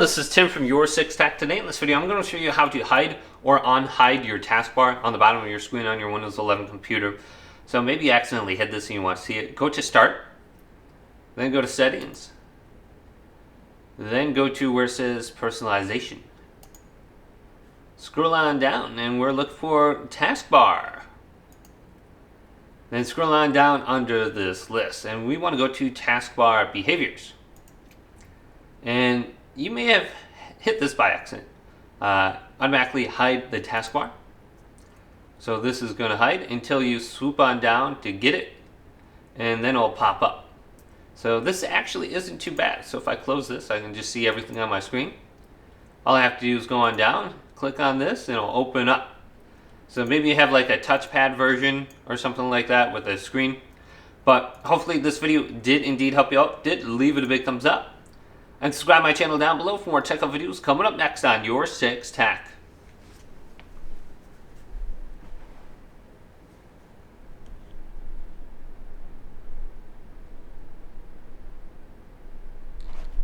this is Tim from Your 6 Tech. Today in this video, I'm going to show you how to hide or unhide your taskbar on the bottom of your screen on your Windows 11 computer. So maybe you accidentally hid this and you want to see it. Go to Start, then go to Settings, then go to where it says Personalization. Scroll on down and we're looking for Taskbar. Then scroll on down under this list and we want to go to Taskbar Behaviors. And you may have hit this by accident. Automatically hide the taskbar. So this is going to hide until you swoop on down to get it, and then it'll pop up. So this actually isn't too bad. So if I close this, I can just see everything on my screen. All I have to do is go on down, click on this, and it'll open up. So maybe you have like a touchpad version or something like that with a screen. But hopefully this video did indeed help you out. Leave it a big thumbs up. And subscribe to my channel down below for more tech videos coming up next on Your 6 Tech.